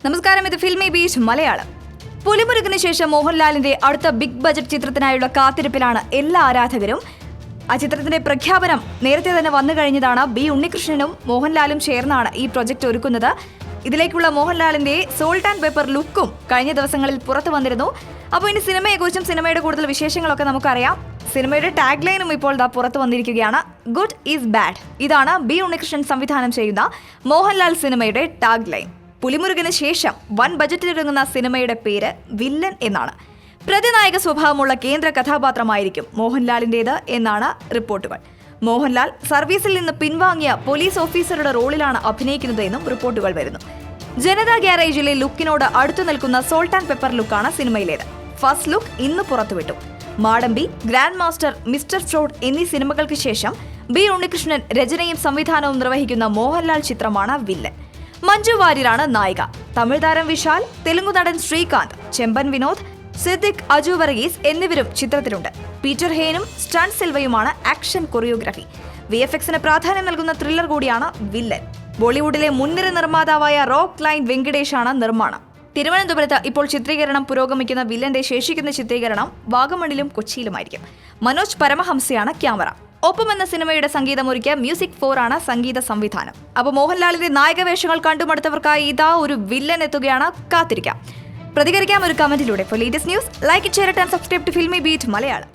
നമസ്കാരം, ഇത് filmy beach Malayalam. Pulimurugan ശേഷം മോഹൻലാലിന്റെ അടുത്ത ബിഗ് ബജറ്റ് ചിത്രത്തിനായുള്ള കാത്തിരിപ്പിലാണ് എല്ലാ ആരാധകരും. ആ ചിത്രത്തിന്റെ പ്രഖ്യാപനം നേരത്തെ തന്നെ വന്നു കഴിഞ്ഞതാണ്. ബി ഉണ്ണികൃഷ്ണനും മോഹൻലാലും ചേർന്നാണ് ഈ പ്രൊജക്ട് ഒരുക്കുന്നത്. ഇതിലേക്കുള്ള മോഹൻലാലിന്റെ സോൾട്ട് ആൻഡ് പെപ്പർ ലുക്കും കഴിഞ്ഞ ദിവസങ്ങളിൽ പുറത്തു വന്നിരുന്നു. അപ്പോൾ ഇനി സിനിമയെക്കുറിച്ചും സിനിമയുടെ കൂടുതൽ വിശേഷങ്ങളൊക്കെ നമുക്കറിയാം. സിനിമയുടെ ടാഗ് ലൈനും ഇപ്പോൾ പുറത്തു വന്നിരിക്കുകയാണ്. Good is bad. ഇതാണ് ബി ഉണ്ണികൃഷ്ണൻ സംവിധാനം ചെയ്യുന്ന മോഹൻലാൽ സിനിമയുടെ ടാഗ് ലൈൻ. പുലിമുരുകന് ശേഷം വൻ ബജറ്റിലിറങ്ങുന്ന സിനിമയുടെ പേര് വില്ലൻ എന്നാണ്. പ്രതിനായക സ്വഭാവമുള്ള കേന്ദ്ര കഥാപാത്രമായിരിക്കും മോഹൻലാലിന്റേത് എന്നാണ് റിപ്പോർട്ടുകൾ. മോഹൻലാൽ സർവീസിൽ നിന്ന് പിൻവാങ്ങിയ പോലീസ് ഓഫീസറുടെ റോളിലാണ് അഭിനയിക്കുന്നത് എന്നും റിപ്പോർട്ടുകൾ വരുന്നു. ജനതാ ഗ്യാരേജിലെ ലുക്കിനോട് അടുത്തു നിൽക്കുന്ന സോൾട്ട് ആൻഡ് പെപ്പർ ലുക്കാണ് സിനിമയിലേത്. ഫസ്റ്റ് ലുക്ക് ഇന്ന് പുറത്തുവിട്ടു. Madampi, grand master, mister fraud എന്നീ സിനിമകൾക്ക് ശേഷം ബി ഉണ്ണികൃഷ്ണൻ രചനയും സംവിധാനവും നിർവഹിക്കുന്ന മോഹൻലാൽ ചിത്രമാണ് വില്ലൻ. മഞ്ജു വാര്യരാണ് നായിക. തമിഴ് താരം വിശാൽ, തെലുങ്കു നടൻ ശ്രീകാന്ത്, ചെമ്പൻ വിനോദ്, സിദ്ദിഖ്, അജു വർഗീസ് എന്നിവരും ചിത്രത്തിലുണ്ട്. പീറ്റർ ഹേനും സ്റ്റൺ സിൽവയുമാണ് ആക്ഷൻ കൊറിയോഗ്രഫി. VFXന് പ്രാധാന്യം നൽകുന്ന ത്രില്ലർ കൂടിയാണ് വില്ലൻ. ബോളിവുഡിലെ മുൻനിര നിർമ്മാതാവായ റോക്ക് ക്ലൈൻ വെങ്കിടേഷാണ് നിർമ്മാണം. തിരുവനന്തപുരത്ത് ഇപ്പോൾ ചിത്രീകരണം പുരോഗമിക്കുന്ന വില്ലന്റെ ശേഷിക്കുന്ന ചിത്രീകരണം വാഗമണിലും കൊച്ചിയിലുമായിരിക്കും. മനോജ് പരമഹംസയാണ് ക്യാമറ. ഒപ്പം എന്ന സിനിമയുടെ സംഗീതമൊരുക്കിയ മ്യൂസിക് 4 ആണ് സംഗീത സംവിധാനം. അപ്പോൾ മോഹൻലാലിന്റെ നായകവേഷങ്ങൾ കണ്ടുമടുത്തവർക്കായി ഇതാ ഒരു വില്ലൻ എത്തുകയാണ്. കാത്തിരിക്കാം. പ്രതികരിക്കാം ഒരു കമന്റിലൂടെ. For latest news, like, share and subscribe to Filmi Beat Malayalam.